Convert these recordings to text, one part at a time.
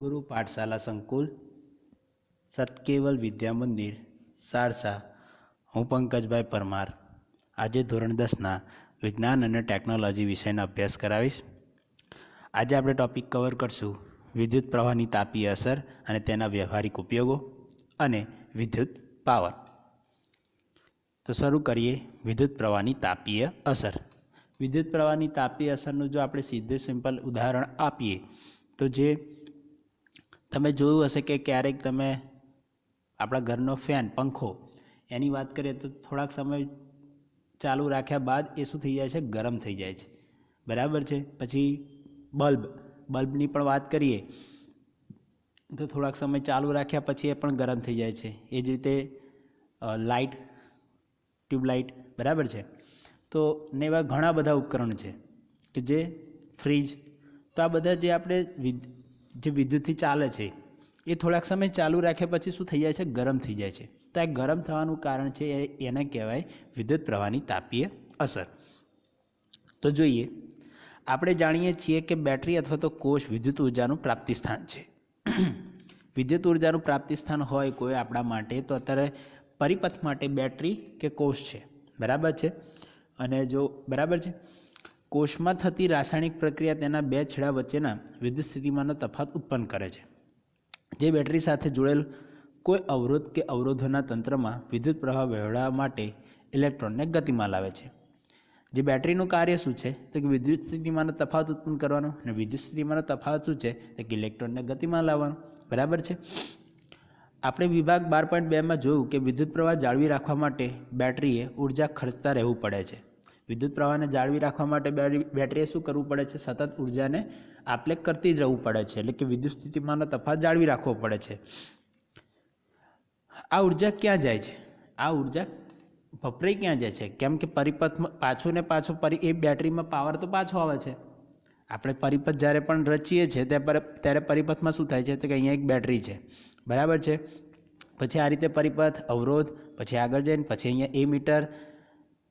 गुरु पाठशाला संकुल सतकेवल विद्या मंदिर सारसा। हूँ पंकजभाई परमार आज धोरण 10 विज्ञान और टेक्नोलॉजी विषय अभ्यास करावीश। आज आप टॉपिक कवर करशू विद्युत प्रवाह की तापीय असर और तेना व्यवहारिक उपयोगों और विद्युत पावर। तो शुरू करिए विद्युत प्रवाह की तापीय असर। विद्युत प्रवाह की तापीय असर जो आप सीधे सिंपल उदाहरण आपीए तो जे तमे जोयुं हशे कि क्यारेक तमे आपणा घरनो फेन पंखो एनी बात करिए तो थोड़ाक समय चालू राख्या बाद ए शुं थई जाय छे, गरम थई जाय छे, बराबर छे। पछी बल्बनी पण वात करिए तो थोड़ाक समय चालू राख्या पछी ए पण गरम थई जाय छे। ए ज रीते लाइट, ट्यूबलाइट, बराबर छे। तो ने एवा घणा बधा उपकरण छे कि जे फ्रीज, तो आ बधा जे आपणे जे विद्युतथी चाले छे ए थोड़ाक समय चालू राख्या पछी शुं थई जाय छे, गरम थई जाय छे। तो आ गरम थवानुं कारण छे एने कहेवाय विद्युत प्रवाहनी तापीय असर। तो जोईए आपणे जाणीए छीए कि बेटरी अथवा तो कोष विद्युत ऊर्जानुं प्राप्ति स्थान छे। विद्युत ऊर्जानुं प्राप्ति स्थान होय कोई आपणा माटे तो अत्यारे परिपथ माटे बेटरी के कोष छे, बराबर छे। अने जो बराबर छे कोष में थती रासायणिक प्रक्रिया तेना बे छेड़ा वच्चेना विद्युत स्थितिमाननो तफावत उत्पन्न करे छे। जे बेटरी साथे जोड़ेल कोई अवरोध के अवरोधोना तंत्र में विद्युत प्रवाह वहेवड़ा माटे इलेक्ट्रॉन ने गतिमां लावे छे। जे बेटरीनुं कार्य शुं छे तो कि विद्युत स्थितिमाननो तफावत उत्पन्न करवानो, अने विद्युत स्थितिमाननो तफावत शुं छे तो कि इलेक्ट्रॉन ने गतिमां लाववानो, बराबर छे। आपणे विभाग 12.2 में जोयुं कि विद्युत प्रवाह जाळवी राखवा माटे बेटरीए ऊर्जा खर्चता रहेवुं पड़े छे। विद्युत प्रवाह ने जाळवी राखवा माटे बेटरीए शुं करवुं पड़े छे, सतत ऊर्जा ने आपले करती ज रहेवुं पड़े छे, एटले कि विद्युत स्थितिमाननो तफावत जाळवी राखवो पड़े छे। आ ऊर्जा क्यां जाय छे? आ ऊर्जा वपराई क्यां जाय छे? केम के परिपथ में पाछो ने पाछो ए बेटरी में पावर तो पाछो आवे छे। આપણે પરિપથ જ્યારે પણ રચીએ છીએ ત્યારે પરિપથમાં શું થાય છે તો કે અહીંયા એક બેટરી છે, બરાબર છે। પછી આ રીતે પરિપથ, અવરોધ, પછી આગળ જઈને પછી અહીંયા એ મીટર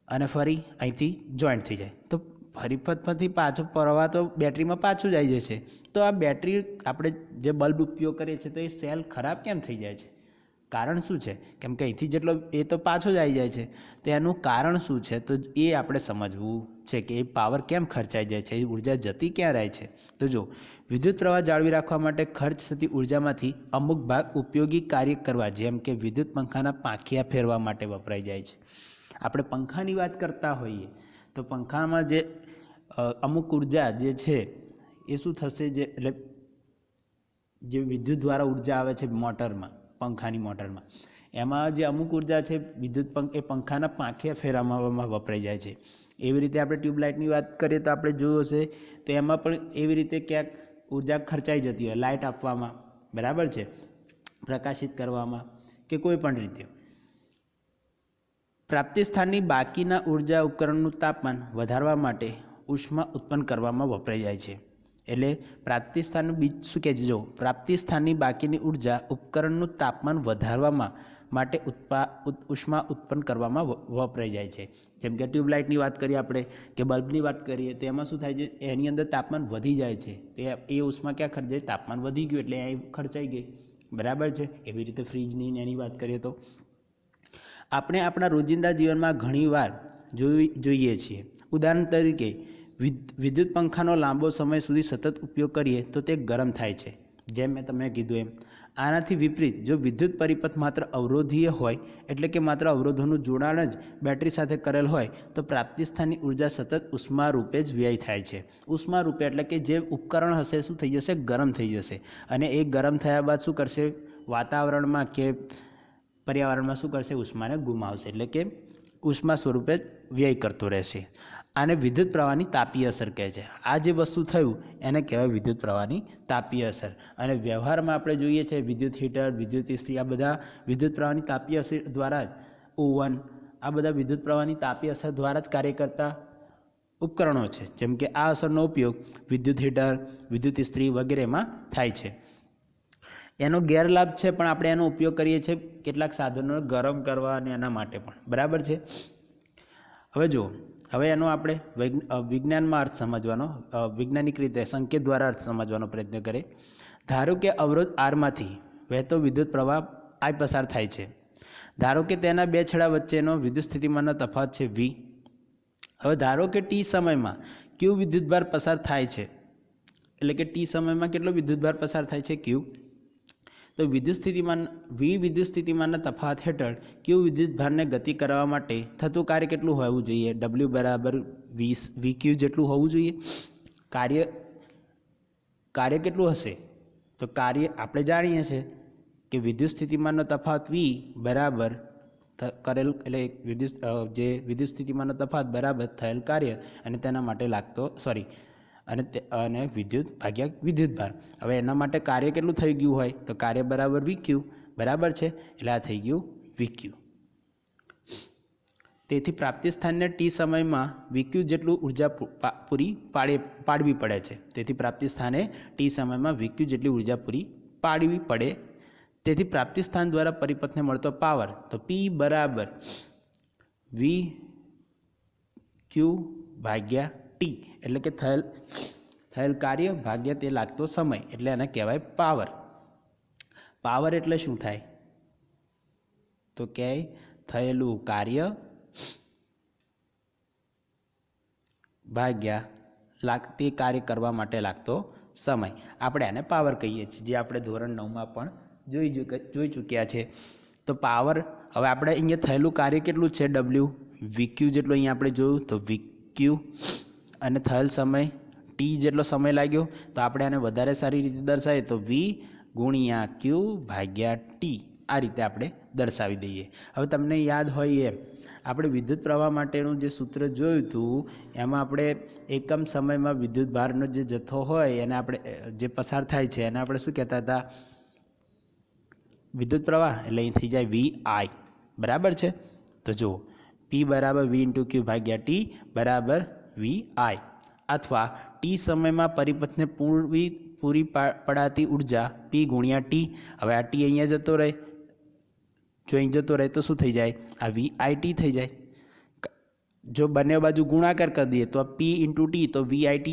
અને ફરી અહીંથી જોઈન્ટ થઈ જાય તો પરિપથમાંથી પાછો પ્રવાહ તો બેટરીમાં પાછું જ આવી જાય છે। તો આ બેટરી આપણે જે બલ્બ ઉપયોગ કરીએ છીએ તો એ સેલ ખરાબ કેમ થઈ જાય છે? કારણ શું છે? કેમ કે અહીંથી જેટલો એ તો પાછો જ આવી જાય છે, તો એનું કારણ શું છે તો એ આપણે સમજવું છે કે એ પાવર કેમ ખર્ચાઈ જાય છે, એ ઉર્જા જતી ક્યાં રહે છે। તો જો વિદ્યુત પ્રવાહ જાળવી રાખવા માટે ખર્ચ થતી ઉર્જામાંથી અમુક ભાગ ઉપયોગી કાર્ય કરવા, જેમ કે વિદ્યુત પંખાના પાંખિયા ફેરવા માટે વપરાઈ જાય છે। આપણે પંખાની વાત કરતા હોઈએ તો પંખામાં જે અમુક ઉર્જા જે છે એ શું થશે, જે વિદ્યુત દ્વારા ઉર્જા આવે છે મોટરમાં, पंखानी मोटर में एमां जे अमुक ऊर्जा है विद्युत ए पंखाना પાંખિયા फेरवामां वपराई जाय छे। एवी रीते आपणे ट्यूबलाइटनी वात करीए तो आपणे जोयुं हशे तो एमां पण एवी रीते क्यांक ऊर्जा खर्चाई जती होय, लाइट आपवामां, बराबर छे, प्रकाशित करवामां के कोई पण रीते। प्राप्ति स्थाननी बाकीना ऊर्जा उपकरणनुं तापमान वधारवा माटे उष्मा उत्पन्न करवामां वपराई जाय छे। एटले प्राप्ति स्थान शुं कहे छे, जो प्राप्ति स्थाननी बाकीनी ऊर्जा उपकरणनुं तापमान वधारवा माटे उष्मा उत्पन्न करवामां वपराई जाय छे। जेम के ट्यूबलाइटनी वात करीए आपणे के बल्बनी वात करीए तो एमां शुं थाय छे, एनी अंदर तापमान वधी जाय छे, ए उष्मा क्या खर्चाय, तापमान वधी गयुं एटले ए खर्चाई गई, बराबर छे। एवी रीते फ्रीजनी एनी वात करीए तो આપણે આપણા રોજિંદા જીવનમાં ઘણીવાર જોઈએ છીએ। ઉદાહરણ તરીકે विद्युत पंखानो लांबो समय सुधी सतत उपयोग करिए तो ते गरम थाय छे, जेम मैं तमने कीधुं एम। आनाथी विपरीत जो विद्युत परिपथ मात्र अवरोधीय होय एटले के मात्र अवरोधोनुं जोडाण ज बेटरी साथे करेल होय तो प्राप्ति स्थाननी ऊर्जा सतत उष्मा रूपे ज व्यय थाय छे। उष्मा रूपे एटले के जे उपकरण हशे शुं थई जशे, गरम थई जशे, अने ए गरम थया बाद शुं करशे, वातावरणमां के पर्यावरणमां शुं करशे, उष्माने गुमावशे, एटले के उष्मा स्वरूपे व्यय करतो रहेशे। आने विद्युत प्रवाहनी तापीय असर कहे छे। आ जे वस्तु थयुं एने कहेवाय विद्युत प्रवाहनी तापीय असर। अने व्यवहारमां आपणे जोईए छे विद्युत हीटर, विद्युत इस्त्री, आ बधा विद्युत प्रवाहनी तापीय असर द्वारा ज, ओवन, आ बधा विद्युत प्रवाहनी तापीय असर द्वारा ज कार्य करता उपकरणों छे। जेम के आ असरनो उपयोग विद्युत हीटर, विद्युत इस्त्री वगैरेमां थाय छे। एनो गैरलाभ छे पण आपणे एनो उपयोग करीए छीए केटलाक साधनो गरम करवा अने एना माटे पण, बराबर छे। हवे जो हवे एनो आपणे विज्ञान में अर्थ समझवानो, वैज्ञानिक रीते संकेत द्वारा अर्थ समझवानो प्रयत्न करें। ધારો કે અવરોધ આરમાંથી વહેતો વિદ્યુત પ્રવાહ I પસાર થાય છે. ધારો કે તેના બે છેડા વચ્ચેનો વિદ્યુત સ્થિતિમાનનો તફાવત છે V. હવે ધારો કે ટી સમયમાં ક્યુ વિદ્યુતભાર પસાર થાય છે, એટલે કે ટી સમયમાં કેટલો વિદ્યુતભાર પસાર થાય છે ક્યુ. તો વિદ્યુત સ્થિતિમાનના તફાવત હેઠળ ક્યુ વિદ્યુતભારને ગતિ કરવા માટે થતું કાર્ય કેટલું હોવું જોઈએ? W બરાબર VQ જેટલું હોવું જોઈએ. કાર્ય કેટલું હશે? તો કાર્ય આપણે જાણીએ છીએ કે વિદ્યુત સ્થિતિમાનનો તફાવત V બરાબર કરેલ, એટલે વિદ્યુત સ્થિતિમાનનો તફાવત બરાબર થયેલ કાર્ય અને તેના માટે લાગતો અને વિદ્યુત ભાગ્યા વિદ્યુતભાર. હવે એના માટે કાર્ય કેટલું થઈ ગયું હોય? તો કાર્ય બરાબર VQ બરાબર છે, એટલે આ થઈ ગયું VQ. તેથી પ્રાપ્તિ સ્થાનને ટી સમયમાં VQ જેટલું ઉર્જા પૂરી પાડવી પડે છે. તેથી પ્રાપ્તિ સ્થાને ટી સમયમાં VQ જેટલી ઉર્જા પૂરી પાડવી પડે. તેથી પ્રાપ્તિ સ્થાન દ્વારા પરિપથને મળતો પાવર તો P બરાબર VQ ભાગ્યા ટી, એટલે કે થયેલ કાર્ય ભાગ્યા તે લાગતો સમય, એટલે એને કહેવાય પાવર. પાવર એટલે શું થાય? તો કે થયેલું કાર્ય ભાગ્યા તે કાર્ય કરવા માટે લાગતો સમય. આપણે આને પાવર કહીએ છીએ, જે આપણે ધોરણ 9માં પણ જોઈ ચૂક્યા છે. તો પાવર, હવે આપણે અહીંયા થયેલું કાર્ય કેટલું છે? W. VQ જેટલું અહીંયા આપણે જોયું તો VQ, અને થયેલ સમય T જેટલો સમય લાગ્યો, તો આપણે આને વધારે સારી રીતે દર્શાવીએ તો V ગુણ્યા Q ભાગ્યા T. આ રીતે આપણે દર્શાવી દઈએ. હવે તમને યાદ હોય એમ આપણે વિદ્યુત પ્રવાહ માટેનું જે સૂત્ર જોયું હતું, એમાં આપણે એકમ સમયમાં વિદ્યુત ભારનો જે જથ્થો હોય એને આપણે જે પસાર થાય છે એને આપણે શું કહેતા હતા? વિદ્યુત પ્રવાહ. એટલે અહીં થઈ જાય VI બરાબર છે. તો જુઓ P બરાબર V × Q ભાગ્યા T બરાબર VI, અથવા ટી સમયમાં પરિપથને પૂરી પડાતી ઉર્જા P ગુણ્યા T. હવે આ T અહીંયા જતો રહે, જો અહીં જતો રહે તો શું થઈ જાય? આ VIT થઈ જાય. જો બંને બાજુ ગુણાકાર કરી દઈએ તો P × T તો VIT,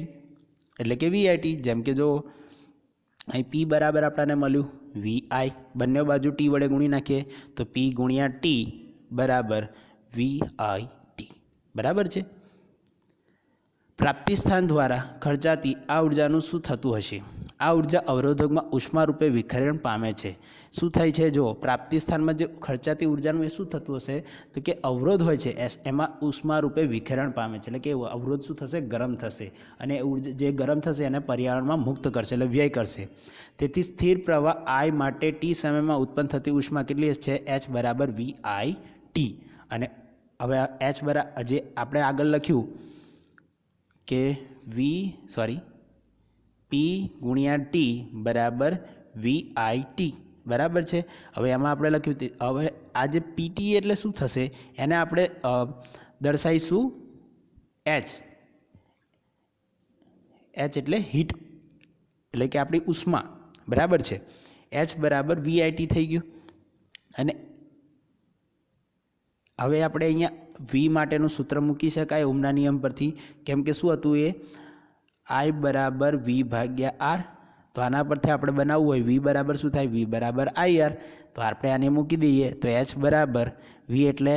એટલે કે VIT. જેમ કે જો અહીં P બરાબર આપણને મળ્યું VI, બંને બાજુ T વડે ગુણી નાખીએ તો P ગુણ્યા T બરાબર VIT બરાબર છે. પ્રાપ્તિ સ્થાન દ્વારા ખર્ચાતી આ ઉર્જાનું શું થતું હશે? આ ઉર્જા અવરોધકમાં ઉષ્મા રૂપે વિખેરણ પામે છે. શું થાય છે? જો પ્રાપ્તિ સ્થાનમાં જે ખર્ચાતી ઉર્જાનું એ શું થતું હશે? તો કે અવરોધ હોય છે એમાં ઉષ્મા રૂપે વિખેરણ પામે છે, એટલે કે અવરોધ શું થશે? ગરમ થશે, અને ઉર્જા જે ગરમ થશે એને પર્યાવરણમાં મુક્ત કરશે, એટલે વ્યય કરશે. તેથી સ્થિર પ્રવાહ I માટે ટી સમયમાં ઉત્પન્ન થતી ઉષ્મા કેટલી છે? H બરાબર VIT. અને હવે H બરાબર જે આપણે આગળ લખ્યું કે P ગુણ્યા T બરાબર VIT બરાબર છે. હવે એમાં આપણે લખ્યું, હવે આ જે PT એટલે શું થશે? એને આપણે દર્શાવીશું H એટલે હીટ, એટલે કે આપણી ઉષ્મા બરાબર છે. H બરાબર VIT થઈ ગયું. અને હવે આપણે અહીંયા V માટેનું સૂત્ર મૂકી શકાય ઓહમના નિયમ પરથી, કેમ કે શું હતું એ? I બરાબર V ભાગ્યા R. તો આના પરથી આપણે બનાવવું હોય V બરાબર શું થાય? V બરાબર IR. તો આપણે આને મૂકી દઈએ તો H બરાબર V એટલે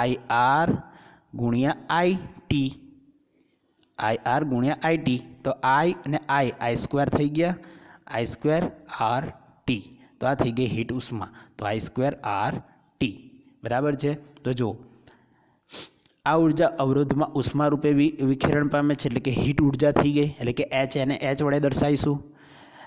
IR ગુણ્યા IT, IR ગુણ્યા IT. તો I અને I સ્ક્વેર થઈ ગયા, I² RT. તો આ થઈ ગઈ હીટ ઉષ્મા, તો I² RT બરાબર છે. તો જો આ ઉર્જા અવરોધમાં ઉષ્મા રૂપે વિખેરણ પામે છે, એટલે કે હીટ ઉર્જા થઈ ગઈ, એટલે કે H એને H વડે દર્શાવીશું.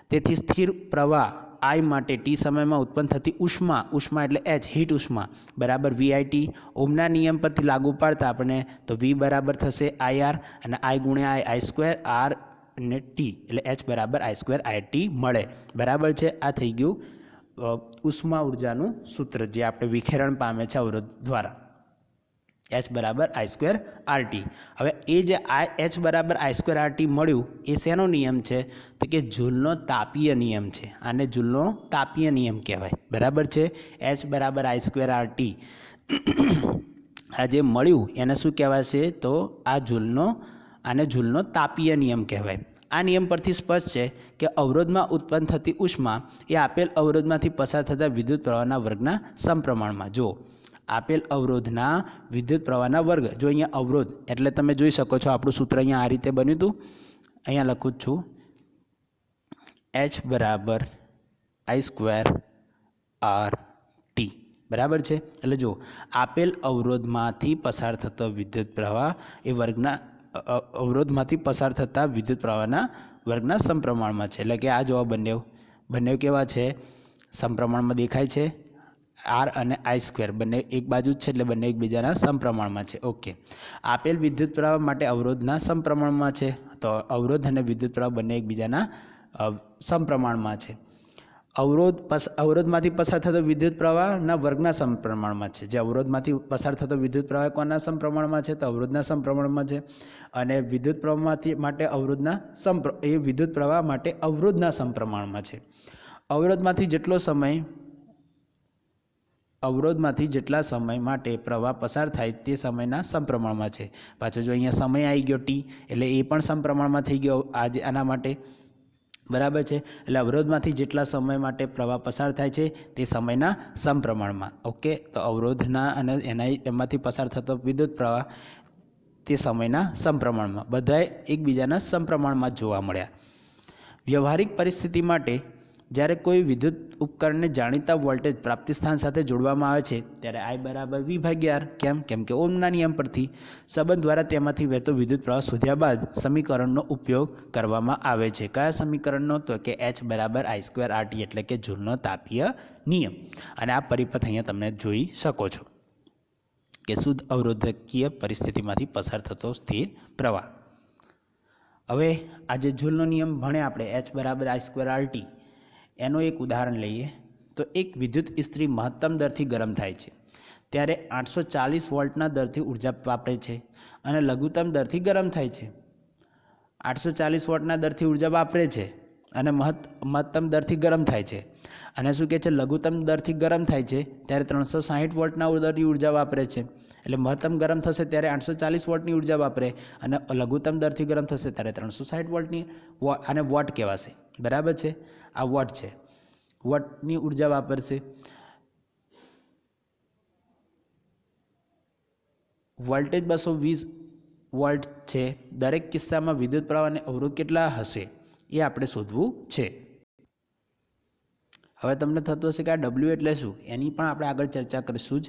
તેથી સ્થિર પ્રવાહ I માટે ટી સમયમાં ઉત્પન્ન થતી ઉષ્મા એટલે H હીટ ઉષ્મા બરાબર VIT. ઓહમના નિયમ પરથી લાગુ પાડતા આપણે તો V બરાબર થશે IR, અને I ગુણ્યા I² R અને T, એટલે H બરાબર I² RT મળે બરાબર છે. આ થઈ ગયું ઉષ્મા ઉર્જાનું સૂત્ર, જે આપણે વિખેરણ પામે છે અવરોધ દ્વારા. H બરાબર I² RT. હવે એ જે H બરાબર I² RT મળ્યું એ શેનો નિયમ છે? તો કે જૂલનો તાપીય નિયમ છે. આને જૂલનો તાપીય નિયમ કહેવાય બરાબર છે. H બરાબર I² RT આ જે મળ્યું એને શું કહેવાશે? તો આને જૂલનો તાપીય નિયમ કહેવાય. આ નિયમ પરથી સ્પષ્ટ છે કે અવરોધમાં ઉત્પન્ન થતી ઉષ્મા એ આપેલ અવરોધમાંથી પસાર થતા વિદ્યુત પ્રવાહના વર્ગના સમપ્રમાણમાં. જો આપેલ અવરોધના વિદ્યુત પ્રવાહના વર્ગ, જો અહીંયા અવરોધ એટલે તમે જોઈ શકો છો આપણું સૂત્ર અહીંયા આ રીતે બન્યું હતું. અહીંયા લખું છું H બરાબર I² RT, બરાબર છે. એટલે જો આપેલ અવરોધમાંથી પસાર થતો વિદ્યુત પ્રવાહ એ વર્ગના અવરોધમાંથી પસાર થતા વિદ્યુત પ્રવાહના વર્ગના સમપ્રમાણમાં છે. એટલે કે આ જોવા બંને કેવા છે? સમપ્રમાણમાં દેખાય છે. R અને I² બંને એક બાજુ જ છે એટલે બંને એકબીજાના સમપ્રમાણમાં છે. ઓકે, આપેલ વિદ્યુત પ્રવાહ માટે અવરોધના સમપ્રમાણમાં છે. તો અવરોધ અને વિદ્યુત પ્રવાહ બંને એકબીજાના સમપ્રમાણમાં છે. અવરોધમાંથી પસાર થતો વિદ્યુત પ્રવાહના વર્ગના સમપ્રમાણમાં છે. જે અવરોધમાંથી પસાર થતો વિદ્યુત પ્રવાહ કોના સમપ્રમાણમાં છે? તો અવરોધના સમપ્રમાણમાં છે. અને વિદ્યુત પ્રવાહમાંથી માટે વિદ્યુત પ્રવાહ માટે અવરોધના સમપ્રમાણમાં છે. અવરોધમાંથી જેટલા સમય માટે પ્રવાહ પસાર થાય તે સમયના સમપ્રમાણમાં છે. પાછો જો અહીંયા સમય આવી ગયો T, એટલે એ પણ સમપ્રમાણમાં થઈ ગયો આના માટે, બરાબર છે. એટલે અવરોધમાંથી જેટલા સમય માટે પ્રવાહ પસાર થાય છે તે સમયના સમપ્રમાણમાં. ઓકે, તો અવરોધના અને એમાંથી પસાર થતો વિદ્યુત પ્રવાહ તે સમયના સમપ્રમાણમાં, બધાએ એકબીજાના સમપ્રમાણમાં જોવા મળ્યા. વ્યવહારિક પરિસ્થિતિ માટે જ્યારે કોઈ વિદ્યુત ઉપકરણને જાણીતા વોલ્ટેજ પ્રાપ્તિ સ્થાન સાથે જોડવામાં આવે છે ત્યારે I બરાબર V/R. કેમ કે ઓહમના નિયમ પરથી સંબંધ દ્વારા તેમાંથી વહેતો વિદ્યુત પ્રવાહ શોધ્યા બાદ સમીકરણનો ઉપયોગ કરવામાં આવે છે. કયા સમીકરણનો? તો કે H બરાબર I² RT, એટલે કે જૂલનો તાપીય નિયમ. અને આ પરિપથ અહીંયા તમે જોઈ શકો છો કે શુદ્ધ અવરોધકીય પરિસ્થિતિમાંથી પસાર થતો સ્થિર પ્રવાહ. હવે આ જે જૂલનો નિયમ ભણે આપણે H બરાબર I² RT, એનું એક ઉદાહરણ લઈએ તો એક વિદ્યુત ઇસ્ત્રી મહત્તમ દરથી ગરમ થાય છે ત્યારે 840 વોલ્ટના દરથી ઉર્જા વાપરે છે અને લઘુત્તમ દરથી ગરમ થાય છે. 840 વોલ્ટના દરથી ઉર્જા વાપરે છે અને મહત્તમ દરથી ગરમ થાય છે. અને શું કહે છે? લઘુત્તમ દરથી ગરમ થાય છે ત્યારે 360 વોલ્ટના દરની ઉર્જા વાપરે છે. એટલે મહત્તમ ગરમ થશે ત્યારે 840 વોલ્ટની ઉર્જા વાપરે અને લઘુત્તમ દરથી ગરમ થશે ત્યારે 360 વોલ્ટની. આને વોટ કહેવાશે, બરાબર છે. આ વોટ છે, વોટની ઉર્જા વાપરશે. વોલ્ટેજ 220 વોલ્ટ છે. દરેક કિસ્સામાં વિદ્યુત પ્રવાહ અને અવરોધ કેટલા હશે એ આપણે શોધવું છે. હવે તમને થતું હશે કે આ W એટલે શું? એની પણ આપણે આગળ ચર્ચા કરીશું જ.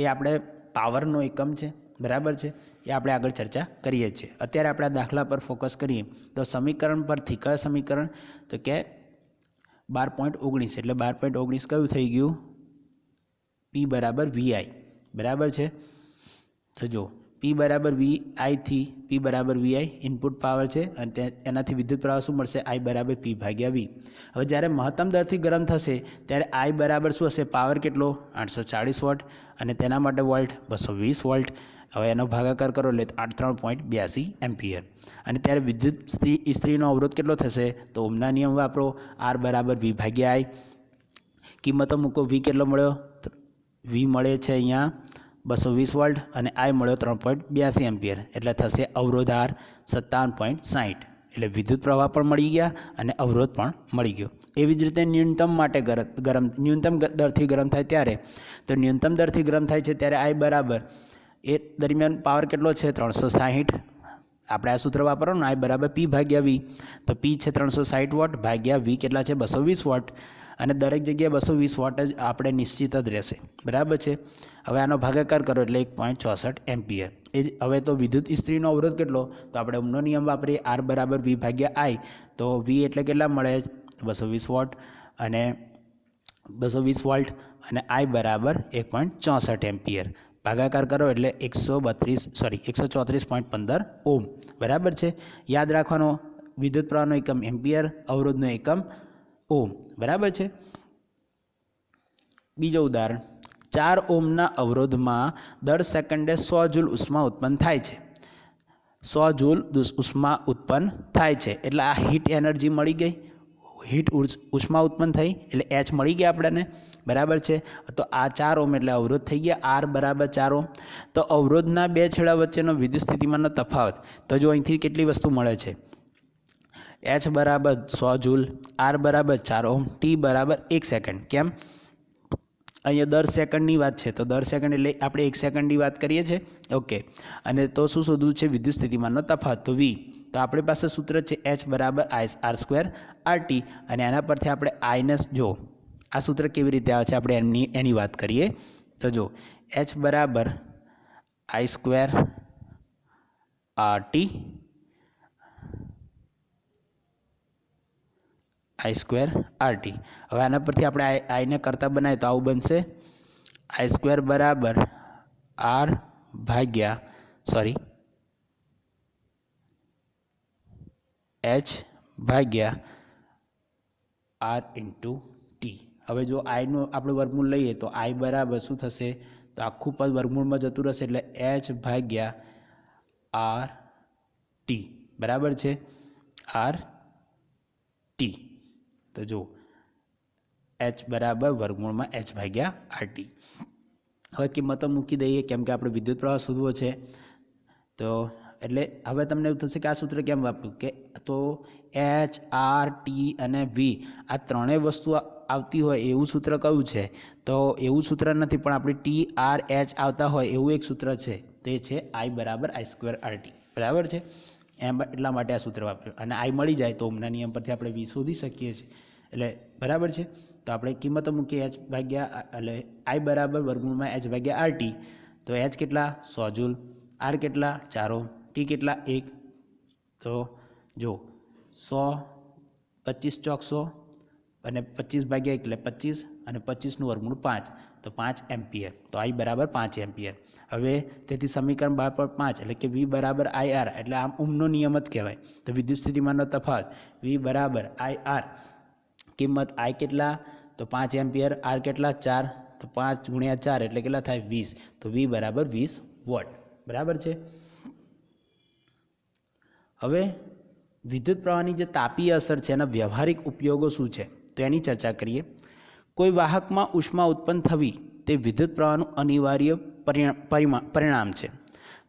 એ આપણે પાવરનો એકમ છે, બરાબર છે. એ આપણે આગળ ચર્ચા કરીએ છીએ. અત્યારે આપણે આ દાખલા પર ફોકસ કરીએ તો સમીકરણ પરથી, કયા સમીકરણ? તો કે 12.19, એટલે 12.19 કયું થઈ ગયું? P બરાબર VI, બરાબર છે. તો જો P બરાબર VI થી P બરાબર VI ઇનપુટ પાવર છે અને એનાથી વિદ્યુત પ્રવાહ શું મળશે? I બરાબર P/V. હવે જ્યારે મહત્તમ દરથી ગરમ થશે ત્યારે I બરાબર શું હશે? પાવર કેટલો? 840 વોટ અને તેના માટે વોલ્ટ 220 વોલ્ટ. હવે એનો ભાગાકાર કરો એટલે 3.82 એમ્પિયર. અને ત્યારે વિદ્યુત ઇસ્ત્રીનો અવરોધ કેટલો થશે? તો ઓહમના નિયમ વાપરો, R બરાબર V/I. કિંમતો મૂકો. V કેટલો મળ્યો? V મળે છે અહીંયા 220 વોલ્ટ અને I મળ્યો 3.82 એમ્પિયર. એટલે થશે અવરોધ R 57.60. એટલે વિદ્યુત પ્રવાહ પણ મળી ગયા અને અવરોધ પણ મળી ગયો. એવી જ રીતે ન્યૂનતમ માટે ન્યૂનતમ દરથી ગરમ થાય ત્યારે, તો ન્યૂનતમ દરથી ગરમ થાય છે ત્યારે I બરાબર, એ દરમિયાન પાવર કેટલો છે? 360. આપણે આ સૂત્ર વાપરવાનું, I બરાબર P/V. તો P છે 360 વોટ ભાગ્યા V કેટલા છે? 220 વોટ. અને દરેક જગ્યાએ 220 વોટ જ આપણે નિશ્ચિત જ રહેશે, બરાબર છે. હવે આનો ભાગાકાર કરો એટલે 1.64 એમ્પિયર. એ જ હવે તો વિદ્યુત ઇસ્ત્રીનો અવરોધ કેટલો? તો આપણે ઓહમનો નિયમ વાપરીએ, R બરાબર V/I. તો V એટલે કેટલા મળે? 220 વોટ અને 220 વોલ્ટ અને I બરાબર 1.64 એમ્પિયર. ભાગાકાર કરો એટલે 134.15 ઓહમ, બરાબર છે. યાદ રાખવાનો, વિદ્યુત પ્રવાહનો એકમ એમ્પિયર, અવરોધનો એકમ ઓહમ, બરાબર છે. બીજો ઉદાહરણ, 4 ઓહમના અવરોધમાં દર સેકન્ડે 100 જૂલ ઉષ્મા ઉત્પન્ન થાય છે. 100 જૂલ ઉષ્મા ઉત્પન્ન થાય છે એટલે આ હીટ એનર્જી મળી ગઈ, ઉષ્મા ઉત્પન્ન થઈ એટલે H મળી ગયા આપણને, બરાબર છે. તો આ 4 ઓહમ એટલે અવરોધ થઈ ગયા, R બરાબર 4 ઓહમ. તો અવરોધના બે છેડા વચ્ચેનો વિદ્યુત સ્થિતિમાનનો તફાવત, તો જો અહીંથી કેટલી વસ્તુ મળે છે? એચ બરાબર 100 જૂલ, આર બરાબર 4 ઓહમ, ટી બરાબર 1 સેકન્ડ. કેમ? અહીંયા દર સેકન્ડની વાત છે, તો દર સેકન્ડ એટલે આપણે 1 સેકન્ડની વાત કરીએ છીએ. ઓકે, અને તો શું શોધવું છે? વિદ્યુત સ્થિતિમાનનો તફાવત, તો વી. તો આપણી પાસે સૂત્ર છે એચ બરાબર આર સ્ક્વેર આર ટી, અને એના પરથી આપણે આઈને જો આ સૂત્ર કેવી રીતે આવે છે આપણે એની વાત કરીએ. તો જો એચ બરાબર I square R T, I square R T. હવે આના પરથી આપણે આઈને કરતા બનાવીએ તો આવું બનશે, આઈ સ્ક્વેર બરાબર આર ભાગ્યા એચ ભાગ્યા આર ઇન્ટુ ટી. હવે જો આઈનું આપણે વર્ગમૂળ લઈએ તો આઈ બરાબર શું થશે? તો આખું પદ વર્ગમૂળમાં જતું રહેશે, એટલે એચ ભાગ્યા આર ટી બરાબર છે આર ટી. તો જો એચ બરાબર વર્ગમૂળમાં એચ ભાગ્યા આર ટી. હવે કિંમતો મૂકી દઈએ, કેમ કે આપણે વિદ્યુત પ્રવાહ શોધવો છે. તો એટલે હવે તમને એવું થશે કે આ સૂત્ર કેમ વાપર્યું, કે તો એચ આર ટી અને વી આ ત્રણેય વસ્તુ આવતી હોય એવું સૂત્ર કયું છે? તો એવું સૂત્ર નથી, પણ આપણે ટી આર એચ આવતા હોય એવું એક સૂત્ર છે, તે છે આઈ બરાબર આઈ સ્ક્વેર આર ટી. બરાબર છે, એમ એટલા માટે આ સૂત્ર વાપર્યું. અને આઈ મળી જાય તો ઓહમના નિયમ પરથી આપણે વી શોધી શકીએ છીએ. એટલે બરાબર છે, તો આપણે કિંમતો મૂકીએ એચ ભાગ્યા એટલે આઈ બરાબર વર્ગમૂળમાં એચ ભાગ્યા આર ટી. તો એચ કેટલા? 100 જૂલ, આર કેટલા? 4 ઓહમ, ટી કેટલા? 1. તો જો 100 25 ચોક 100 અને 25 ભાગ્યા 1 એટલે 25, અને 25નું વર્ગમૂળ 5, તો 5 એમ્પિયર. તો આઈ બરાબર 5 એમ્પિયર. હવે તેથી સમીકરણ 12.5 એટલે કે વી બરાબર આઈ આર, એટલે આમ ઓહમનો નિયમ જ કહેવાય. તો વિદ્યુત સ્થિતિમાનનો તફાવત વી બરાબર આઈ આર, કિંમત આઈ કેટલા? તો 5 એમ્પિયર, આર કેટલા? 4, તો 5 ગુણ્યા 4 એટલે કેટલા થાય? 20. તો વી બરાબર 20 વોટ. બરાબર છે. હવે વિદ્યુત પ્રવાહની જે તાપીય અસર છે એના વ્યવહારિક ઉપયોગો શું છે તો એની ચર્ચા કરીએ. કોઈ વાહકમાં ઉષ્મા ઉત્પન્ન થવી તે વિદ્યુત પ્રવાહનું અનિવાર્ય પરિણામ છે.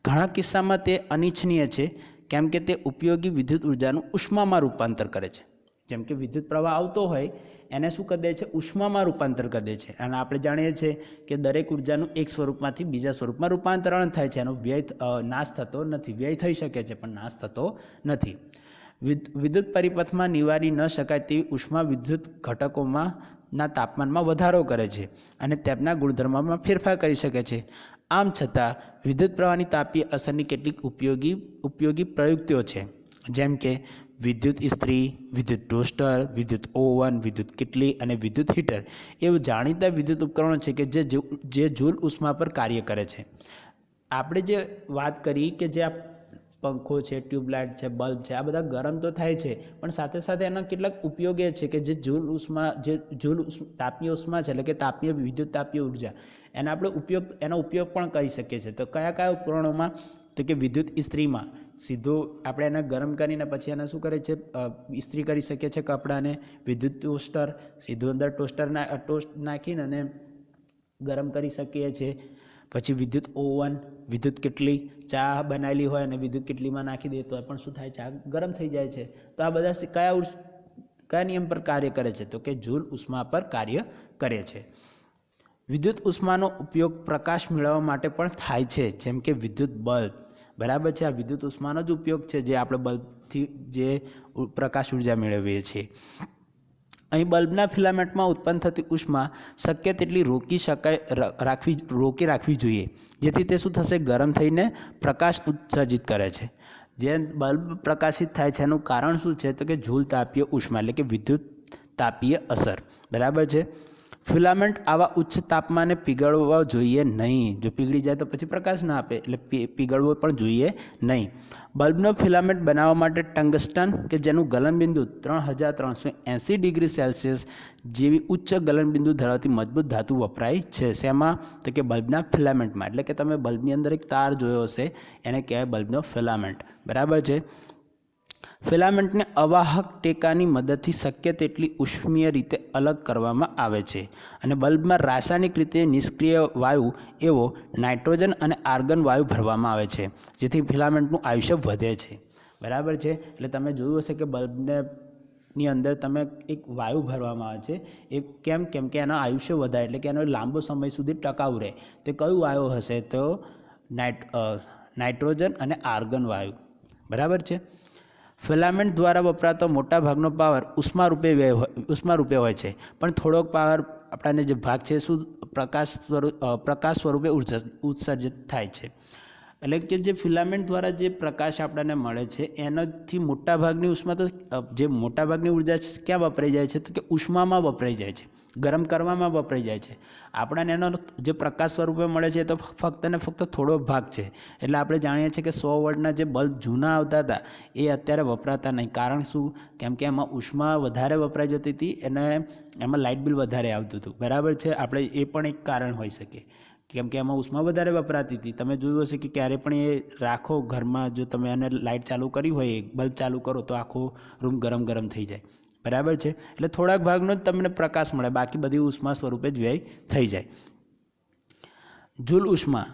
ઘણા કિસ્સામાં તે અનિચ્છનીય છે, કેમ કે તે ઉપયોગી વિદ્યુત ઉર્જાનું ઉષ્મામાં રૂપાંતર કરે છે. જેમ કે વિદ્યુત પ્રવાહ આવતો હોય એને શું કરી દે છે? ઉષ્મામાં રૂપાંતર કરી દે છે. અને આપણે જાણીએ છીએ કે દરેક ઉર્જાનું એક સ્વરૂપમાંથી બીજા સ્વરૂપમાં રૂપાંતરણ થાય છે, એનો વ્યય નાશ થતો નથી. વ્યય થઈ શકે છે પણ નાશ થતો નથી. વિદ્યુત પરિપથમાં નિવારી ન શકાય તેવી ઉષ્મા વિદ્યુત ઘટકોમાં ના તાપમાનમાં વધારો કરે છે અને તેમના ગુણધર્મોમાં ફેરફાર કરી શકે છે. આમ છતાં વિદ્યુત પ્રવાહની તાપીય અસરની કેટલીક ઉપયોગી પ્રયુક્તિઓ છે, જેમ કે વિદ્યુત ઇસ્ત્રી, વિદ્યુત ટોસ્ટર, વિદ્યુત ઓવન, વિદ્યુત કિટલી અને વિદ્યુત હીટર એવું જાણીતા વિદ્યુત ઉપકરણો છે કે જે જૂલ ઉષ્મા પર કાર્ય કરે છે. આપણે જે વાત કરી કે જે આ પંખો છે, ટ્યુબલાઇટ છે, બલ્બ છે, આ બધા ગરમ તો થાય છે, પણ સાથે સાથે એના કેટલાક ઉપયોગ એ છે કે જે તાપીય ઉષ્મા છે, એટલે કે તાપીય વિદ્યુત તાપીય ઉર્જા એનો ઉપયોગ પણ કરી શકીએ છીએ. તો કયા કયા ઉપકરણોમાં? તો કે વિદ્યુત ઇસ્ત્રીમાં સીધો આપણે એને ગરમ કરીને પછી એને શું કરે છે? ઇસ્ત્રી કરી શકીએ છીએ કપડાને. વિદ્યુત ટોસ્ટર, સીધું અંદર ટોસ્ટ નાખીને અને ગરમ કરી શકીએ છીએ. પછી વિદ્યુત ઓવન, વિદ્યુત કિટલી, ચા બનાવેલી હોય અને વિદ્યુત કિટલીમાં નાખી દે તો પણ શું થાય? ચા ગરમ થઈ જાય છે. તો આ બધા કયા નિયમ પર કાર્ય કરે છે? તો કે જૂલ ઉષ્મા પર કાર્ય કરે છે. વિદ્યુત ઉષ્માનો ઉપયોગ પ્રકાશ મેળવવા માટે પણ થાય છે, જેમ કે વિદ્યુત બલ્બ. બરાબર છે, આ વિદ્યુત ઉષ્માનો જ ઉપયોગ છે જે આપણે બલ્બથી જે પ્રકાશ ઉર્જા મેળવીએ છીએ. અહીં બલ્બના ફિલામેન્ટમાં ઉત્પન્ન થતી ઉષ્મા શક્ય તેટલી રોકી રાખવી જોઈએ, જેથી તે શું થશે? ગરમ થઈને પ્રકાશ ઉત્સર્જિત કરે છે. જે બલ્બ પ્રકાશિત થાય છે એનું કારણ શું છે? તો કે જૂલ તાપીય ઉષ્મા, એટલે કે વિદ્યુત તાપીય અસર. બરાબર છે. ફિલામેન્ટ આવા ઉચ્ચ તાપમાને પીગળવા જોઈએ નહીં. જો પીગળી જાય તો પછી પ્રકાશ ના આપે, એટલે પીગળવો પણ જોઈએ નહીં. બલ્બનો ફિલામેન્ટ બનાવવા માટે ટંગસ્ટન કે જેનું ગલનબિંદુ 3380 ડિગ્રી સેલ્સિયસ જેવી ઉચ્ચ ગલનબિંદુ ધરાવતી મજબૂત ધાતુ વપરાય છે. શેમાં? તો કે બલ્બના ફિલામેન્ટમાં. એટલે કે તમે બલ્બની અંદર એક તાર જોયો હશે, એને કહેવાય બલ્બનો ફિલામેન્ટ. બરાબર છે. ફિલામેન્ટને અવાહક ટેકાની મદદથી શક્ય તેટલી ઉષ્મીય રીતે અલગ કરવામાં આવે છે અને બલ્બમાં રાસાયણિક રીતે નિષ્ક્રિય વાયુ એવો નાઇટ્રોજન અને આર્ગન વાયુ ભરવામાં આવે છે, જેથી ફિલામેન્ટનું આયુષ્ય વધે છે. બરાબર છે. એટલે તમે જોયું હશે કે બલ્બને ની અંદર તમે એક વાયુ ભરવામાં આવે છે. એ કેમ કે એનો આયુષ્ય વધારે, એટલે કે એનો લાંબો સમય સુધી ટકાઉ રહે. તે કયું વાયુ હશે? તો નાઇટ્રોજન અને આર્ગન વાયુ. બરાબર છે. ફિલામેન્ટ દ્વારા વપરાતો મોટા ભાગનો પાવર ઉષ્મા રૂપે હોય છે, પણ થોડોક પાવર આપણાને જે ભાગ છે શું પ્રકાશ સ્વરૂપે ઉત્સર્જિત થાય છે. એટલે કે જે ફિલામેન્ટ દ્વારા જે પ્રકાશ આપણને મળે છે એનાથી મોટાભાગની ઉષ્મા તો જે મોટાભાગની ઉર્જા ક્યાં વપરાઈ જાય છે? તો કે ઉષ્મામાં વપરાઈ જાય છે, ગરમ કરવામાં વપરાઈ જાય છે. આપણને એનો જે પ્રકાશ સ્વરૂપે મળે છે તો ફક્ત ને ફક્ત થોડો ભાગ છે. એટલે આપણે જાણીએ છીએ કે 100 વોટના જે બલ્બ જૂના આવતા હતા એ અત્યારે વપરાતા નહીં. કારણ શું? કેમ કે એમાં ઉષ્મા વધારે વપરાઈ જતી હતી અને એમાં લાઇટ બિલ વધારે આવતું હતું. બરાબર છે. આપણે એ પણ એક કારણ હોઈ શકે, કેમ કે એમાં ઉષ્મા વધારે વપરાતી હતી. તમે જોયું હશે કે ક્યારે પણ એ રાખો ઘરમાં, જો તમે એને લાઇટ ચાલુ કરી હોય, બલ્બ ચાલુ કરો તો આખો રૂમ ગરમ થઈ જાય. બરાબર છે. એટલે થોડાક ભાગનો જ તમને પ્રકાશ મળે, બાકી બધી ઉષ્મા સ્વરૂપે જ વ્યય થઈ જાય. જૂલ ઉષ્મા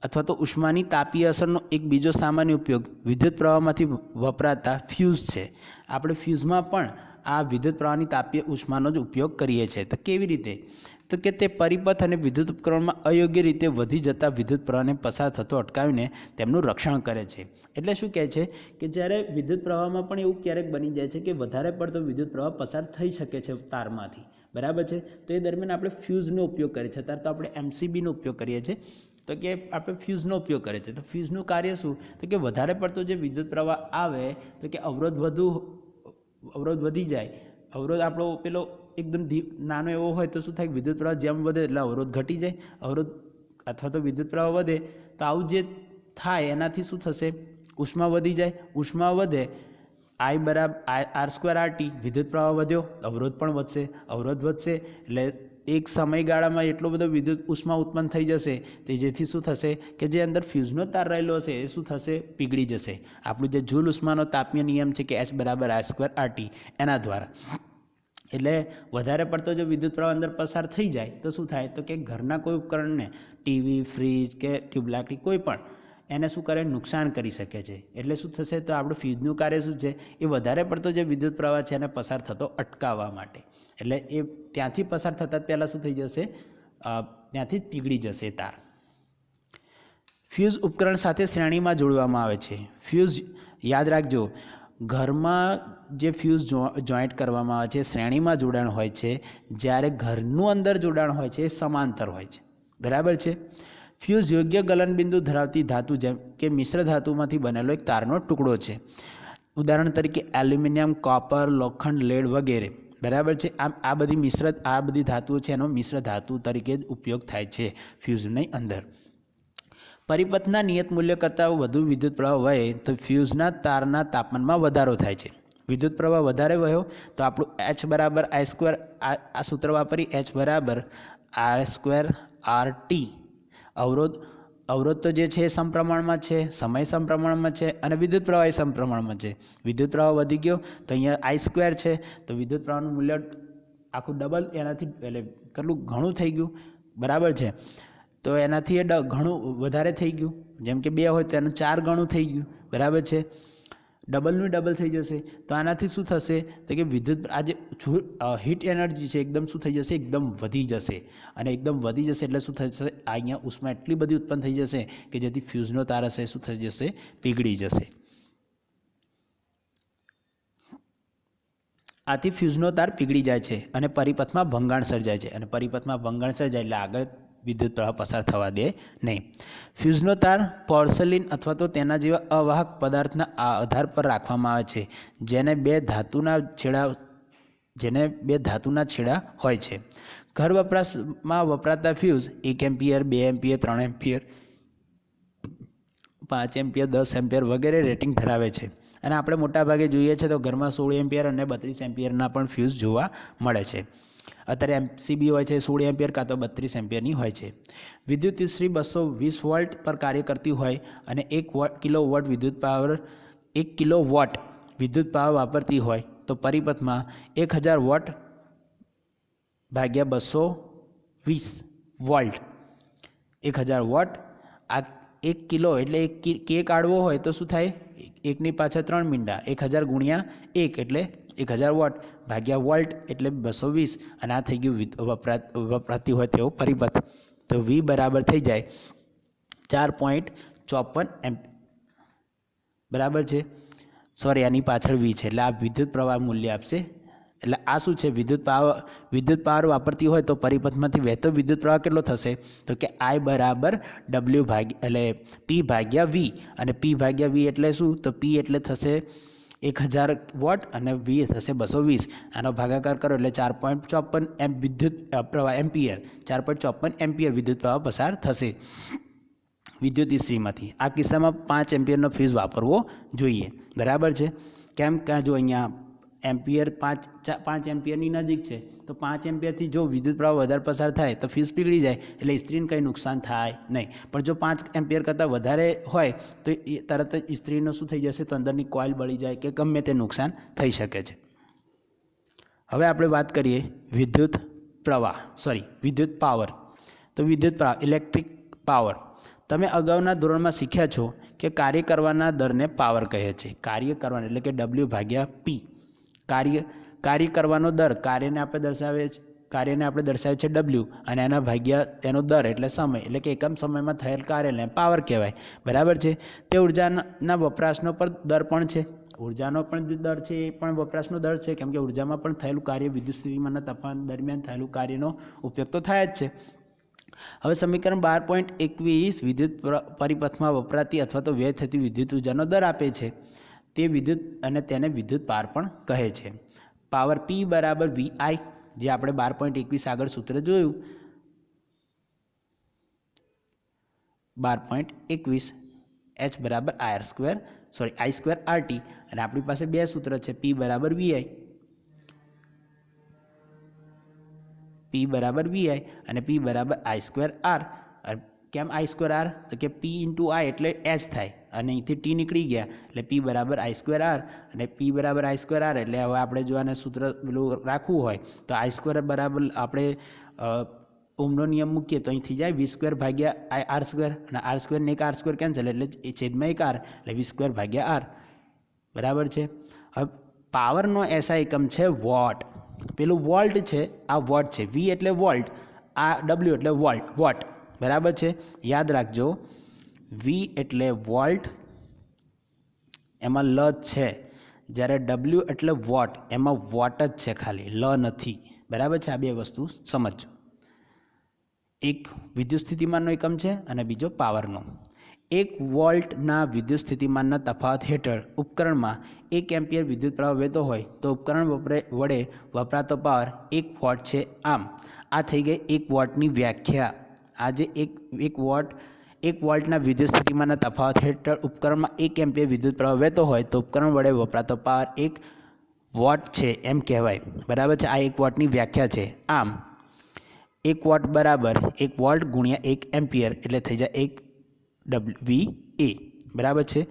અથવા તો ઉષ્માની તાપીય અસરનો એક બીજો સામાન્ય ઉપયોગ વિદ્યુત પ્રવાહમાંથી વપરાતા ફ્યુઝ છે. આપણે ફ્યુઝમાં પણ આ વિદ્યુત પ્રવાહની તાપીય ઉષ્માનો જ ઉપયોગ કરીએ છીએ. તો કેવી રીતે? તો કે તે પરિપથ અને વિદ્યુત ઉપકરણમાં અયોગ્ય રીતે વધી જતા વિદ્યુત પ્રવાહને પસાર થતો અટકાવીને તેમનું રક્ષણ કરે છે. એટલે શું કહે છે કે જ્યારે વિદ્યુત પ્રવાહમાં પણ એવું ક્યારેક બની જાય છે કે વધારે પડતો વિદ્યુત પ્રવાહ પસાર થઈ શકે છે તારમાંથી. બરાબર છે. તો એ દરમિયાન આપણે ફ્યુઝનો ઉપયોગ કરીએ છીએ. અત્યારે તો આપણે MCBનો ઉપયોગ કરીએ છીએ. તો કે આપણે ફ્યુઝનો ઉપયોગ કરીએ છીએ. તો ફ્યુઝનું કાર્ય શું? તો કે વધારે પડતો જે વિદ્યુત પ્રવાહ આવે તો કે અવરોધ વધી જાય. અવરોધ આપણો પેલો એકદમ નાનો એવો હોય તો શું થાય? વિદ્યુત પ્રવાહ જેમ વધે એટલે અવરોધ ઘટી જાય. અવરોધ અથવા તો વિદ્યુત પ્રવાહ વધે તો આવું જે થાય એનાથી શું થશે? ઉષ્મા વધી જાય. ઉષ્મા વધે, I = R²RT, વિદ્યુત પ્રવાહ વધ્યો, અવરોધ પણ વધશે. અવરોધ વધશે એટલે એક સમયગાળામાં એટલો બધો વિદ્યુત ઉષ્મા ઉત્પન્ન થઈ જશે તે જેથી શું થશે કે જે અંદર ફ્યુઝનો તાર રહેલો હશે એ શું થશે? પીગળી જશે. આપણું જે જૂલ ઉષ્માનો તાપીય નિયમ છે કે H = I²RT, એના દ્વારા. એટલે વધારે પડતો જો વિદ્યુત પ્રવાહ અંદર પસાર થઈ જાય તો શું થાય? તો કે ઘરના કોઈ ઉપકરણને, ટીવી, ફ્રીજ કે ટ્યુબલાઇટ કોઈ પણ, એને શું કરે? નુકસાન કરી શકે છે. એટલે શું થશે? તો આપણું ફ્યુઝનું કાર્ય શું છે? એ વધારે પડતો જે વિદ્યુત પ્રવાહ છે એને પસાર થતો અટકાવવા માટે. એટલે એ ત્યાંથી પસાર થતાં પહેલાં શું થઈ જશે? ત્યાંથી પીગળી જશે તાર. ફ્યુઝ ઉપકરણ સાથે શ્રેણીમાં જોડવામાં આવે છે. ફ્યુઝ યાદ રાખજો, ઘરમાં જે ફ્યુઝ જોઈન્ટ કરવામાં આવે છે શ્રેણીમાં જોડાણ હોય છે, જ્યારે ઘરનું અંદર જોડાણ હોય છે એ સમાંતર હોય છે. બરાબર છે. ફ્યુઝ યોગ્ય ગલનબિંદુ ધરાવતી ધાતુ જેમ કે મિશ્ર ધાતુમાંથી બનેલો એક તારનો ટુકડો છે. ઉદાહરણ તરીકે એલ્યુમિનિયમ, કોપર, લોખંડ, લેડ વગેરે. બરાબર છે. આ બધી ધાતુઓ છે એનો મિશ્ર ધાતુ તરીકે જ ઉપયોગ થાય છે ફ્યુઝની અંદર. પરિપથના નિયત મૂલ્ય કરતાં વધુ વિદ્યુત પ્રવાહ વહે તો ફ્યુઝના તારના તાપમાનમાં વધારો થાય છે. વિદ્યુત પ્રવાહ વધારે વહ્યો તો આપણું H = I², આ સૂત્ર વાપરી, H = R²RT. અવરોધ તો જે છે એ સમપ્રમાણમાં છે, સમય સમપ્રમાણમાં છે અને વિદ્યુત પ્રવાહ સમપ્રમાણમાં છે. વિદ્યુત પ્રવાહ વધી ગયો તો અહીંયા I² છે, તો વિદ્યુત પ્રવાહનું મૂલ્ય આખું ડબલ એનાથી એટલે કેટલું ઘણું થઈ ગયું. બરાબર છે. તો એનાથી એ ઘણું વધારે થઈ ગયું. જેમ કે 2 હોય તો એનું 4 ગણું થઈ ગયું. બરાબર છે. ડબલનું ડબલ થઈ જશે. તો આનાથી શું થશે? તો કે વિદ્યુત આ જે હીટ એનર્જી છે એકદમ શું થઈ જશે? એકદમ વધી જશે. અને એકદમ વધી જશે એટલે શું થશે? અહીંયા ઉષ્મા એટલી બધી ઉત્પન્ન થઈ જશે કે જેથી ફ્યુઝનો તાર હશે શું થઈ જશે? પીગળી જશે. આથી ફ્યુઝનો તાર પીગળી જાય છે અને પરિપથમાં ભંગાણ સર્જાય છે. અને પરિપથમાં ભંગાણ સર્જાય એટલે આગળ વિદ્યુત પ્રવાહ પસાર થવા દે નહીં. ફ્યુઝનો તાર પોર્સેલિન અથવા તો તેના જેવા અવાહક પદાર્થના આધાર પર રાખવામાં આવે છે, જેને બે ધાતુના છેડા હોય છે. ઘર વપરાશમાં વપરાતા fuse 1 ampere, 2 ampere, 3 ampere, 5 ampere, 10 ampere વગેરે રેટિંગ ધરાવે છે. અને આપણે મોટાભાગે જોઈએ છીએ તો ઘરમાં 16 એમ્પિયર અને 32 એમ્પિયરના પણ ફ્યુઝ જોવા મળે છે. અત્યારે MCB હોય છે 16 એમ્પિયર કાં તો 32 એમ્પિયરની હોય છે. વિદ્યુત ઇસ્ત્રી 220 વોલ્ટ પર કાર્ય કરતી હોય અને 1 કિલોવોટ વિદ્યુત પાવર વાપરતી હોય તો પરિપથમાં 1000 વોટ ભાગ્યા 220 વોલ્ટ, 1000 વોટ આ 1 કિલો એટલે કે કાઢવો હોય તો શું થાય? 1ની પાછળ 3 મીંડા, 1000 ગુણ્યા 1 એટલે 1000 વોટ ભાગ્યા વોલ્ટ એટલે 220, અને આ થઈ ગયું વપરાતી હોય તેવો પરિપથ. તો V બરાબર થઈ જાય 4.54 એમ્પ, બરાબર છે. સોરી, આની પાછળ V છે એટલે આ વિદ્યુત પ્રવાહ મૂલ્ય આપશે. એટલે આ શું છે? વિદ્યુત પાવર વાપરતી હોય તો પરિપથમાંથી વહેતો વિદ્યુત પ્રવાહ કેટલો થશે? તો કે I બરાબર W ભાગ્યા એટલે P ભાગ્યા V, અને P ભાગ્યા V એટલે શું? તો P એટલે થશે 1000 વોટ અને V થશે 220. આનો ભાગાકાર કરો એટલે 4.54 વિદ્યુત પ્રવાહ એમ્પિયર, 4.54 એમ્પિયર વિદ્યુત પ્રવાહ પસાર થશે વિદ્યુત ઇસ્ત્રીમાંથી. આ કિસ્સામાં 5 એમ્પિયરનો ફ્યુઝ વાપરવો જોઈએ, બરાબર છે. કેમ કે જો અહીંયા એમ્પિયર 5 એમ્પિયરની નજીક છે, તો 5 એમ્પિયરથી જો વિદ્યુત પ્રવાહ વધારે પસાર થાય તો ફ્યુઝ પીગળી જાય, એટલે ઇસ્ત્રીને કંઈ નુકસાન થાય નહીં. પણ જો 5 એમ્પિયર કરતાં વધારે હોય તો એ તરત જ ઇસ્ત્રીનો શું થઈ જશે? તો અંદરની કોઇલ બળી જાય કે ગમે તે નુકસાન થઈ શકે છે. હવે આપણે વાત કરીએ વિદ્યુત પાવર. તો વિદ્યુત પાવર, ઇલેક્ટ્રિક પાવર, તમે અગાઉના ધોરણમાં શીખ્યા છો કે કાર્ય કરવાના દરને પાવર કહે છે. કાર્ય કરવાનો એટલે કે W ભાગ્યા P. કાર્ય કરવાનો દર, કાર્યને આપણે દર્શાવીએ છીએ W, અને એના ભાગ્યા તેનો દર એટલે સમય, એટલે કે એકમ સમયમાં થયેલ કાર્યને પાવર કહેવાય, બરાબર છે. તે ઉર્જાના વપરાશનો પર દર પણ છે. ઉર્જાનો પણ દર છે, એ પણ વપરાશનો દર છે, કેમ કે ઉર્જામાં પણ થયેલું કાર્ય વિદ્યુત સ્થિતિમાનના તફાવત દરમિયાન થયેલું કાર્યનો ઉપયોગ તો થાય જ છે. હવે સમીકરણ 12.21 વિદ્યુત પરિપથમાં વપરાતી અથવા તો વ્યય થતી વિદ્યુત ઉર્જાનો દર આપે છે. તે વિદ્યુત અને તેને વિદ્યુત પાવર પણ કહે છે. પાવર P બરાબર VI, જે આપણે 12.21 આગળ સૂત્ર જોયું, 12.21 H બરાબર I²RT, અને આપણી પાસે બે સૂત્ર છે, P બરાબર VI અને P બરાબર I²R. કેમ I²R? તો કે P × I એટલે H થાય, અને અહીંથી T નીકળી ગયા એટલે P બરાબર I²R, અને P બરાબર I²R એટલે હવે આપણે જો આને સૂત્ર પેલું રાખવું હોય તો I² બરાબર આપણે ઓહમનો નિયમ મૂકીએ તો અહીંથી જાય V² ભાગ્યા R², અને R² ને એક R² કેન્સલ એટલે એ છેદમાં એક R એટલે V² ભાગ્યા R, બરાબર છે. હવે પાવરનો SI એકમ છે વોટ. પેલું વોલ્ટ છે, આ વોટ છે. V એટલે વોલ્ટ, આ W એટલે વોટ, બરાબર છે. યાદ રાખજો, V એટલે વોલ્ટ, એમાં લ છે, જ્યારે W એટલે વોટ, એમાં વોટ જ છે ખાલી, લ નથી, બરાબર છે. આ બે વસ્તુ સમજો. એક વિદ્યુત સ્થિતિમાનનો એકમ છે અને બીજો પાવરનો. 1 વોલ્ટના વિદ્યુત સ્થિતિમાનના તફાવત હેઠળ ઉપકરણમાં 1 એમ્પિયર વિદ્યુત પ્રવાહ વહેતો હોય તો ઉપકરણ વડે વપરાતો પાવર 1 વોટ છે. આમ આ થઈ ગઈ 1 વોટની વ્યાખ્યા. આજે 1 વોલ્ટના વિદ્યુત સ્થિતિમાનના તફાવત હેઠળ ઉપકરણમાં 1 એમ્પિયર વિદ્યુત પ્રવાહ વહેતો હોય તો ઉપકરણ વડે વપરાતો પાવર 1 વોટ છે એમ કહેવાય, બરાબર છે. આ 1 વોટની વ્યાખ્યા છે. આમ 1 વોટ બરાબર 1 વોલ્ટ ગુણ્યા 1 એમ્પિયર એટલે થઈ જાય 1 VA, બરાબર છે.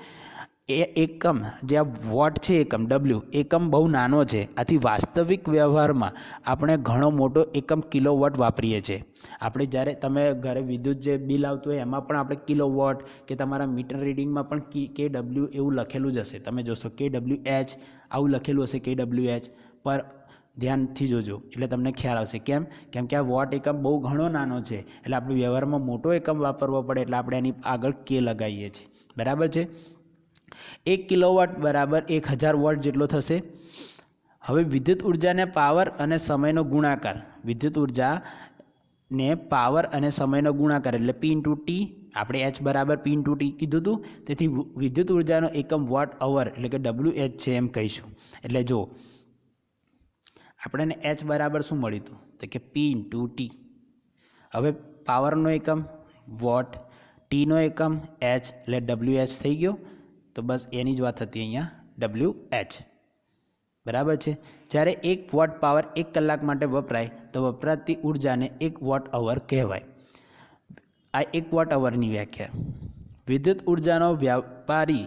એ એકમ જે આ વોટ છે, એકમ W, એકમ બહુ નાનો છે. આથી વાસ્તવિક વ્યવહારમાં આપણે ઘણો મોટો એકમ કિલોવોટ વાપરીએ છીએ. આપણે જ્યારે તમે ઘરે વિદ્યુત જે બિલ આવતું હોય એમાં પણ આપણે કિલોવોટ, કે તમારા મીટર રીડિંગમાં પણ KW એવું લખેલું જ હશે. તમે જોશો KWH આવું લખેલું હશે, KWH પર ધ્યાનથી જોજો એટલે તમને ખ્યાલ આવશે. કેમ કે આ વોટ એકમ બહુ ઘણો નાનો છે, એટલે આપણે વ્યવહારમાં મોટો એકમ વાપરવો પડે એટલે આપણે એની આગળ K લગાવીએ છીએ, બરાબર છે. 1 કિલોવોટ બરાબર 1000 વોટ જેટલો થશે. હવે વિદ્યુત ઉર્જાને પાવર અને સમયનો ગુણાકાર, વિદ્યુત ઉર્જાને પાવર અને સમયનો ગુણાકાર એટલે P × T, આપણે H બરાબર P × T કીધું હતું, તેથી વિદ્યુત ઉર્જાનો એકમ વોટ અવર એટલે કે WH છે એમ કહીશું. એટલે જો આપણને H બરાબર શું મળ્યું હતું? તો કે P × T. હવે પાવરનો એકમ વોટ, ટીનો એકમ H એટલે WH થઈ ગયો. તો બસ એની જ વાત હતી અહીંયા WH, બરાબર છે. જ્યારે 1 વોટ પાવર 1 કલાક માટે વપરાય તો વપરાતી ઉર્જાને 1 વોટ અવર કહેવાય. આ 1 વોટ અવરની વ્યાખ્યા. વિદ્યુત ઉર્જાનો વ્યાપારી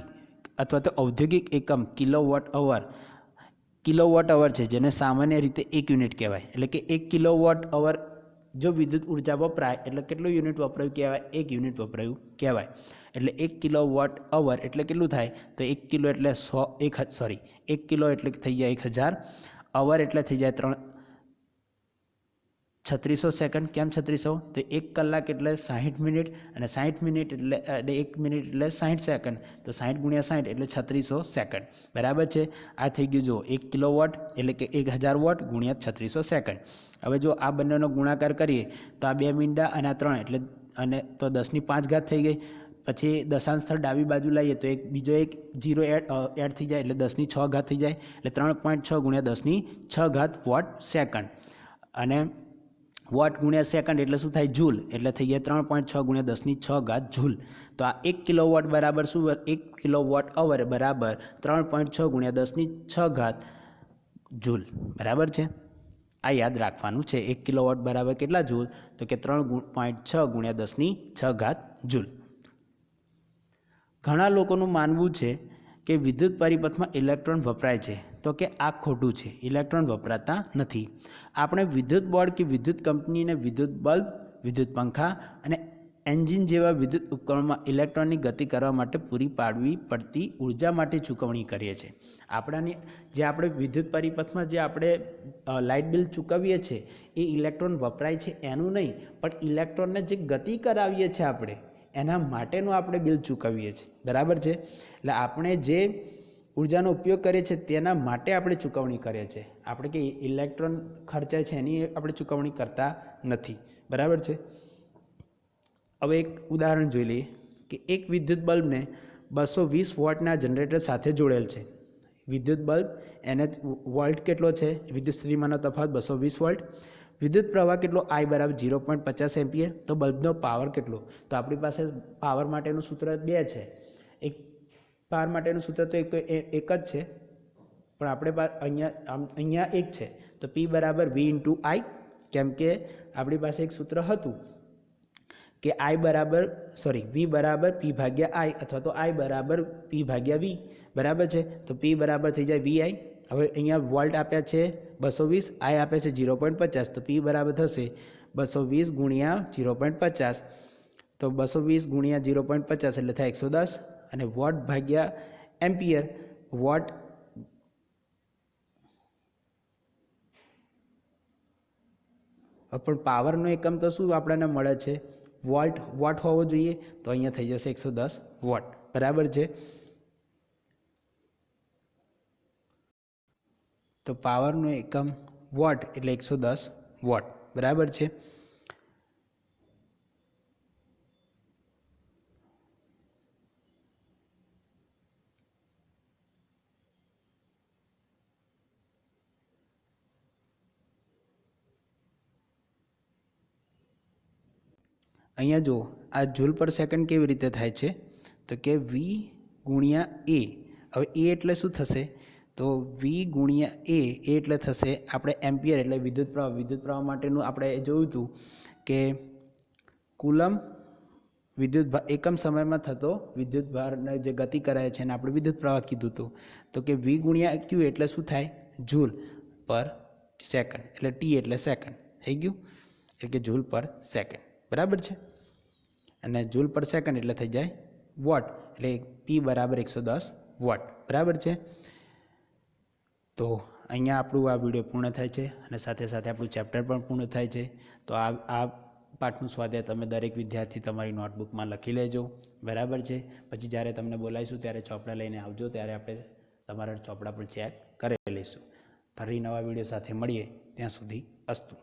અથવા તો ઔદ્યોગિક એકમ કિલોવોટ અવર છે, જેને સામાન્ય રીતે 1 યુનિટ કહેવાય. એટલે કે 1 કિલોવોટ અવર જો વિદ્યુત ઉર્જા વપરાય એટલે કેટલું યુનિટ વપરાયું કહેવાય? 1 યુનિટ વપરાયું કહેવાય. એટલે 1 કિલોવોટ અવર એટલે કેટલું થાય? તો 1 કિલો એટલે 1 કિલો એટલે થઈ જાય 1000, અવર એટલે થઈ જાય 3600 સેકન્ડ. કેમ 3600? તો 1 કલાક એટલે 60 મિનિટ અને 60 મિનિટ એટલે 1 મિનિટ એટલે 60 સેકન્ડ. તો 60 ગુણ્યા 60 એટલે 3600 સેકન્ડ. બરાબર છે. આ થઈ ગયું. જો 1 કિલોવોટ એટલે કે 1000 વોટ ગુણ્યા 3600 સેકન્ડ. હવે જો આ બંનેનો ગુણાકાર કરીએ તો આ 2 મીંડા અને આ 3 એટલે અને તો 10⁵ થઈ ગઈ. પછી દશાંશ સ્થળ ડાબી બાજુ લઈએ તો બીજો એક 0 એડ થઈ જાય એટલે 10⁶ થઈ જાય. એટલે 3.6 ગુણ્યા 10⁶ વોટ સેકન્ડ. અને વોટ ગુણ્યા સેકન્ડ એટલે શું થાય? જૂલ. એટલે થઈ જાય 3.6 ગુણ્યા 10⁶ જૂલ. તો આ 1 કિલોવોટ બરાબર શું? 1 કિલોવોટ અવર બરાબર 3.6 ગુણ્યા 10⁶ જૂલ. બરાબર છે. આ યાદ રાખવાનું છે. 1 કિલોવોટ બરાબર કેટલા જૂલ? તો કે 3.6 ગુણ્યા 10⁶ જૂલ. ઘણા લોકોનું માનવું છે કે વિદ્યુત પરિપથમાં ઇલેક્ટ્રોન વપરાય છે. તો કે આ ખોટું છે. ઇલેક્ટ્રોન વપરાતા નથી. આપણે વિદ્યુત બોર્ડ કે વિદ્યુત કંપનીને વિદ્યુત બલ્બ, વિદ્યુત પંખા અને એન્જિન જેવા વિદ્યુત ઉપકરણોમાં ઇલેક્ટ્રોનની ગતિ કરવા માટે પૂરી પાડવી પડતી ઉર્જા માટે ચૂકવણી કરીએ છીએ. આપણે વિદ્યુત પરિપથમાં જે આપણે લાઇટ બિલ ચૂકવીએ છીએ એ ઇલેક્ટ્રોન વપરાય છે એનું નહીં, પણ ઇલેક્ટ્રોનને જે ગતિ કરાવીએ છીએ આપણે એના માટેનું આપણે બિલ ચૂકવીએ છીએ. બરાબર છે. એટલે આપણે જે ઉર્જાનો ઉપયોગ કરીએ છીએ તેના માટે આપણે ચૂકવણી કરીએ છીએ. આપણે કે ઇલેક્ટ્રોન ખર્ચાય છે એની આપણે ચૂકવણી કરતા નથી. બરાબર છે. હવે એક ઉદાહરણ જોઈ લઈએ કે એક વિદ્યુત બલ્બને 220 વોટના જનરેટર સાથે જોડેલ છે. વિદ્યુત બલ્બ એને વોલ્ટ કેટલો છે? વિદ્યુત સ્થિતિમાનનો તફાવત 220 વોલ્ટ. વિદ્યુત પ્રવાહ કેટલો? I બરાબર 0.50 એમ્પિયર. તો બલ્બનો પાવર કેટલો? તો આપણી પાસે પાવર માટેનું સૂત્ર 2 છે. એક પાવર માટેનું સૂત્ર તો એક જ છે, પણ આપણે અહીંયા એક છે. તો P બરાબર V × I. કેમ કે આપણી પાસે એક સૂત્ર હતું કે V બરાબર P ભાગ્યા I અથવા તો I બરાબર P ભાગ્યા V. બરાબર છે. તો P બરાબર થઈ જાય VI. હવે અહીંયા વોલ્ટ આપ્યા છે 220, I આપ્યા છે 0.50. તો P બરાબર થશે 220 ગુણ્યા 0.50. તો 220 ગુણ્યા 0.50 એટલે થાય 110. અને વોટ ભાગ્યા એમ્પિયર. વોટ પણ પાવરનો એકમ તો શું આપણને મળે છે? વોટ હોવો જોઈએ. તો અહીંયા થઈ જશે 110 વોટ. બરાબર છે. તો પાવરનો એકમ વોટ એટલે 110 વોટ. બરાબર છે. અહીંયા જો આ જૂલ પર સેકન્ડ કેવી રીતે થાય છે? તો કે V ગુણ્યા A. હવે A એટલે શું થશે? તો V ગુણ્યા A એટલે થશે આપણે એમ્પિયર એટલે વિદ્યુત પ્રવાહ માટેનું આપણે જોયું હતું કે કુલમ એકમ સમયમાં થતો વિદ્યુત ભારને જે ગતિ કરાય છે એને આપણે વિદ્યુત પ્રવાહ કીધું હતું. તો કે V ગુણ્યા Q એટલે શું થાય? જૂલ પર સેકન્ડ. એટલે T એટલે સેકન્ડ થઈ ગયું. એટલે કે જૂલ પર સેકન્ડ. બરાબર છે. અને જૂલ પર સેકન્ડ એટલે થઈ જાય વોટ. એટલે P બરાબર 110 વોટ. બરાબર છે. તો અહીંયા આપણું આ વિડીયો પૂર્ણ થાય છે અને સાથે સાથે આપણું ચેપ્ટર પણ પૂર્ણ થાય છે. તો આ પાઠનું સ્વાધ્યાય તમે દરેક વિદ્યાર્થી તમારી નોટબુકમાં લખી લેજો. બરાબર છે. પછી જ્યારે તમને બોલાવીશું ત્યારે ચોપડા લઈને આવજો. ત્યારે આપણે તમારા ચોપડા પર ચેક કરી લઈશું. ફરી નવા વિડીયો સાથે મળીએ. ત્યાં સુધી અસ્તુ.